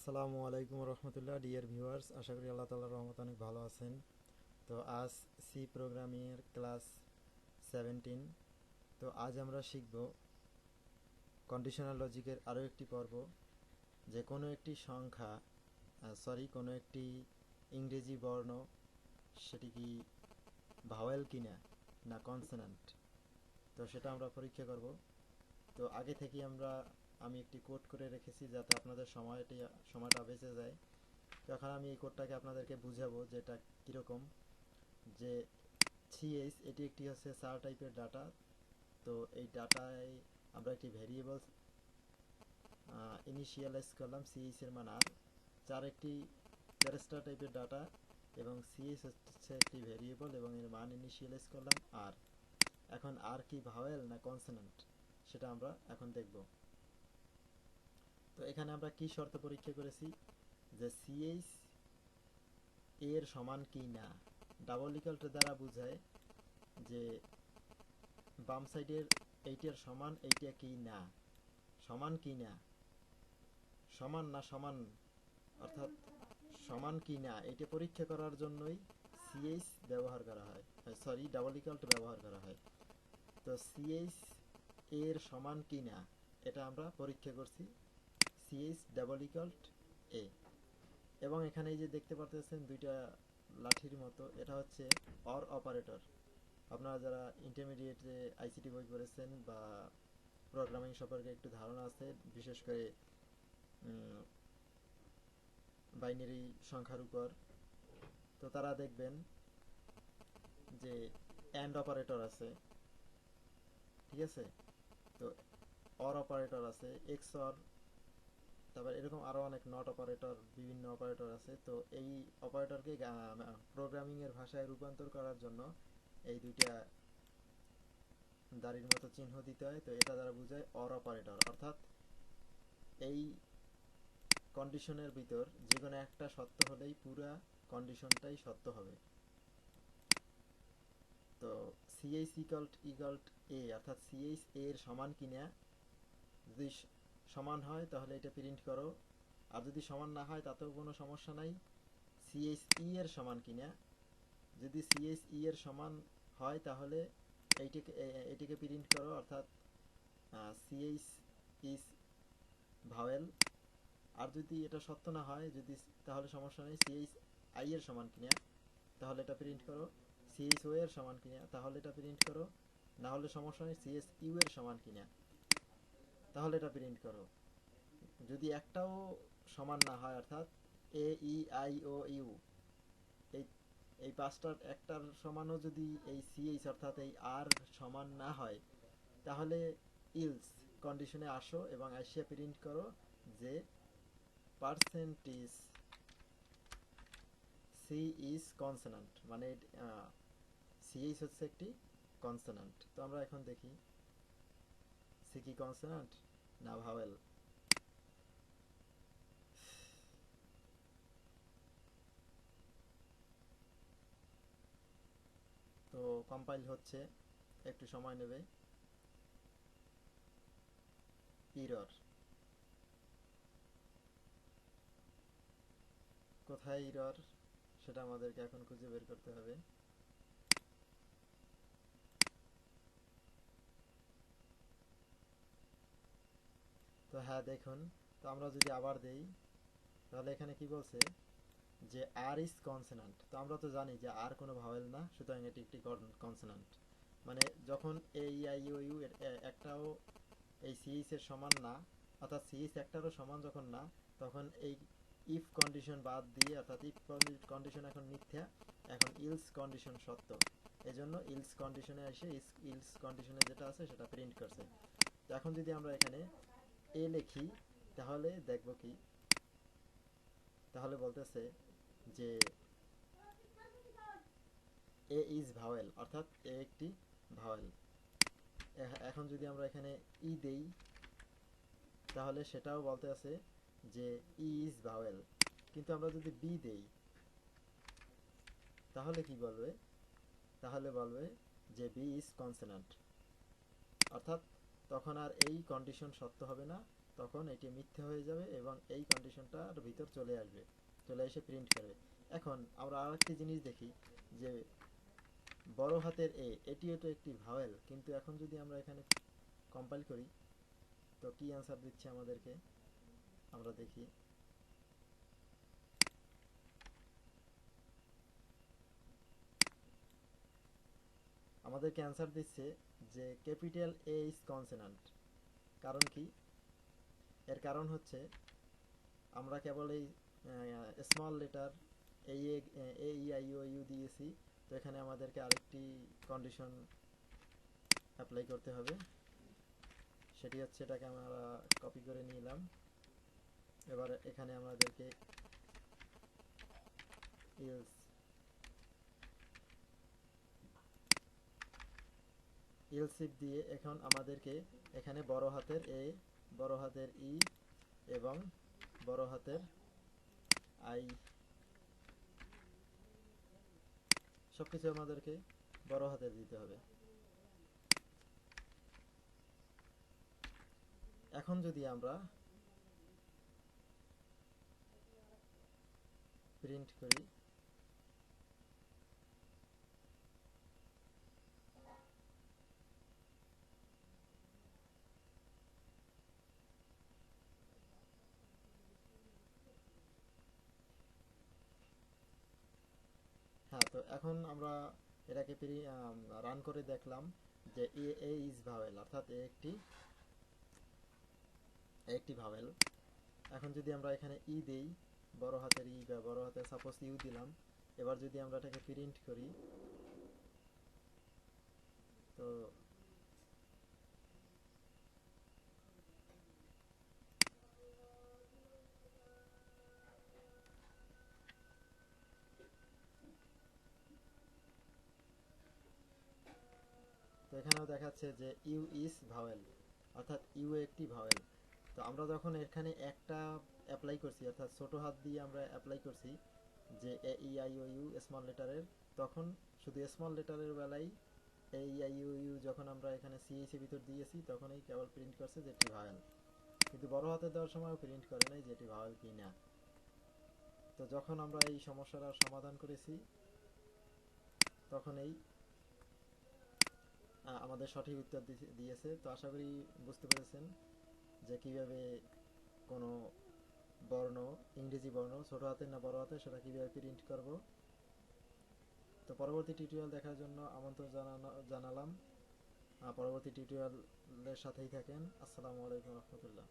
আসসালামু আলাইকুম রহমতুল্লাহ। Dear viewers, আশা করি আল্লাহ তাআলার রহমতে অনেক ভালো আছেন। তো আজ সি প্রোগ্রামিংয়ের ক্লাস 17। তো আজ আমরা শিখব কন্ডিশনাল লজিকের আরও একটি পর্ব, যে কোনো একটি সংখ্যা কোনো একটি ইংরেজি বর্ণ সেটি কি ভাওয়েল কিনা না কনসোন্যান্ট, তো সেটা আমরা পরীক্ষা করব। তো আগে থেকে আমি একটি কোড করে রেখেছি যাতে আপনাদের সময়টা বেঁচে যায়। তো এখন আমি এই কোডটাকে আপনাদেরকে বুঝাবো যে এটা কীরকম। যে সিএইচ এটি একটি হচ্ছে চার টাইপের ডাটা। তো এই ডাটায় আমরা একটি ভ্যারিয়েবল ইনিশিয়ালাইজ করলাম, সিএইচ এর মান আর। চার একটি ক্যারেক্টার টাইপের ডাটা এবং সিএইচ হচ্ছে একটি ভ্যারিয়েবল এবং এর মান ইনিশিয়ালাইজ করলাম আর। এখন আর কি ভাওয়েল না কনসোন্যান্ট সেটা আমরা এখন দেখব। তো এখানে আমরা কি শর্ত পরীক্ষা করেছি, যে সিএইচ এর সমান কি না। ডাবল ইকুয়াল টু দ্বারা বোঝায় যে বাম সাইডের এইটার সমান এইটা কি না, সমান কি না, সমান না সমান, অর্থাৎ সমান কি না এইটা পরীক্ষা করার জন্যই সিএইচ ব্যবহার করা হয়, ডাবল ইকুয়াল টু ব্যবহার করা হয়। তো সিএইচ এর সমান কি না এটা আমরা পরীক্ষা করছি সিএইচ ডাবল ইকুয়াল এ। এবং এখানে এই যে দেখতে পাচ্ছেন দুইটা লাঠির মতো, এটা হচ্ছে অর অপারেটর। আপনারা যারা ইন্টারমিডিয়েটে আইসিটি বই পড়েছেন বা প্রোগ্রামিং সম্পর্কে একটু ধারণা আছে, বিশেষ করে বাইনারি সংখ্যার উপর, তো তারা দেখবেন যে অ্যান্ড অপারেটর আছে, ঠিক আছে। তো অর অপারেটর আছে, এক্স অর, তারপর এরকম আরও অনেক নট অপারেটর, বিভিন্ন অপারেটর আছে। তো এই অপারেটরকে প্রোগ্রামিংয়ের ভাষায় রূপান্তর করার জন্য এই দুইটা দাড়ির মতো চিহ্ন দিতে হয়। তো এটা দ্বারা বোঝায় অর অপারেটর, অর্থাৎ এই কন্ডিশনের ভিতর যে কোনো একটা সত্য হলেই পুরা কন্ডিশনটাই সত্য হবে। তো সিএইচ ইকুয়াল এ, অর্থাৎ সিএইচ এর সমান কিনা, যদি সমান হয় তাহলে এটা প্রিন্ট করো, আর যদি সমান না হয় তাতেও কোনো সমস্যা নাই। সিএইচ ই এর সমান কিনা, যদি সিএইচ ই এর সমান হয় তাহলে এইটিকে প্রিন্ট করো, অর্থাৎ সিএইচ ইজ ভাওয়েল। আর যদি এটা সত্য না হয়, তাহলে সমস্যা নেই, সিএইচ আই এর সমান কিনা তাহলে এটা প্রিন্ট করো, সিএইচ ও এর সমান কিনা তাহলে এটা প্রিন্ট করো, না হলে সমস্যা নেই, সিএইচ ইউ এর সমান কিনা তাহলে এটা প্রিন্ট করো। যদি একটাও সমান না হয়, অর্থাৎ এ ই আই ও ইউ এই এই পাঁচটার একটার সমানও যদি এই সিএইচ অর্থাৎ এই আর সমান না হয়, তাহলে ইলস কন্ডিশনে আসো এবং আসিয়া প্রিন্ট করো যে পার্সেন্টেজ সি ইজ কনসোন্যান্ট, মানে সিএইচ হচ্ছে একটি কনসোন্যান্ট। তো আমরা এখন দেখি সি কি কনসোন্যান্ট না ভাওয়েল। তো কম্পাইল হচ্ছে, একটু সময় নেবে। ইরর, কোথায় ইরর সেটা আমাদেরকে এখন খুঁজে বের করতে হবে। তো হ্যাঁ দেখুন, তো আমরা যদি আবার দেই তাহলে এখানে কি বলছে যে আর ইজ কনসোন্যান্ট। তো আমরা তো জানি যে আর কোনো ভাওয়েল না, সুতরাং এটি একটি কনসোন্যান্ট। মানে যখন এ ই আই ও ইউ একটাও এই সিএইচ এর সমান না, অর্থাৎ সিএইচ একটারও সমান যখন না, তখন এই ইফ কন্ডিশন বাদ দিয়ে, অর্থাৎ ইফ কন্ডিশন এখন মিথ্যা, এখন ইলস কন্ডিশন সত্য। এজন্য ইলস কন্ডিশনে এসে ইলস কন্ডিশনে যেটা আছে সেটা প্রিন্ট করছে। তো এখন যদি আমরা এখানে এ লিখি তাহলে দেখব কি, তাহলে বলতেছে যে এ ইজ ভাওয়েল, অর্থাৎ এ একটি ভাওয়েল। এখন যদি আমরা এখানে ই দেই তাহলে সেটাও বলতে আছে যে ই ইজ ভাওয়েল। কিন্তু আমরা যদি বি দেই তাহলে কি বলবে, তাহলে বলবে যে বি ইজ কনসোন্যান্ট, অর্থাৎ তখন আর এই কন্ডিশন সত্য হবে না, তখন এটি মিথ্যে হয়ে যাবে এবং এই কন্ডিশনটার ভিতর চলে আসবে, চলে এসে প্রিন্ট করবে। এখন আমরা আরেকটি জিনিস দেখি যে বড় হাতের এ, এটিও তো একটি ভাওয়েল, কিন্তু এখন যদি আমরা এখানে কম্পাইল করি তো কি অ্যান্সার দিচ্ছে আমাদেরকে আমরা দেখি। আমাদেরকে অ্যান্সার দিচ্ছে যে ক্যাপিটাল এ ইজ কনসোনান্ট। কারণ কি? এর কারণ হচ্ছে আমরা কেবল এই স্মল লেটার এই এ ই আই ও ইউ দিয়েছি, তো এখানে আমাদেরকে আরেকটি কন্ডিশন অ্যাপ্লাই করতে হবে। সেটি হচ্ছে, এটাকে আমরা কপি করে নিলাম। এবার এখানে আমাদেরকে ইলস ইফ দিয়ে এখন আমাদেরকে এখানে বড় হাতের এ, বড় হাতের ই এবং বড় হাতের আই সবকিছু আমাদেরকে বড় হাতের দিতে হবে। এখন যদি আমরা প্রিন্ট করি, হ্যাঁ, তো এখন আমরা এটাকে রান করে দেখলাম যে এ ইজ ভাওয়েল, অর্থাৎ একটি ভাওয়েল। এখন যদি আমরা এখানে ই দেই, বড় হাতের ই বা বড় হাতের সাপোজ ইউ দিলাম, এবার যদি আমরা এটাকে প্রিন্ট করি তো এখানেও দেখাচ্ছে যে ইউ ইজ ভাওয়েল, অর্থাৎ ইউ একটি ভাওয়েল। তো আমরা যখন এখানে একটা অ্যাপ্লাই করছি, অর্থাৎ ছোট হাত দিয়ে আমরা অ্যাপ্লাই করছি যে A E I O U small লেটারের, তখন শুধু স্মল লেটারের বেলায় এ ই আই ও ইউ যখন আমরা এখানে সিএসি ভিতর দিয়েছি তখনই কেবল প্রিন্ট করছে যে এটি ভাওয়েল, কিন্তু বড় হাতে দেওয়ার সময় প্রিন্ট করে নাই যে এটি ভাওয়েল কি না। তো যখন আমরা এই সমস্যাটার সমাধান করেছি তখন এই আমাদের সঠিক উত্তর দিয়েছে। তো আশা করি বুঝতে পেরেছেন যে কিভাবে কোনো বর্ণ, ইংরেজি বর্ণ ছোট হাতের না বড় হাতের সেটা কিভাবে প্রিন্ট করব। তো পরবর্তী টিউটোরিয়াল দেখার জন্য আমন্ত্রণ জানালাম। পরবর্তী টিউটোরিয়ালের সাথেই থাকেন। আসসালামু আলাইকুম রহমতুল্লাহ।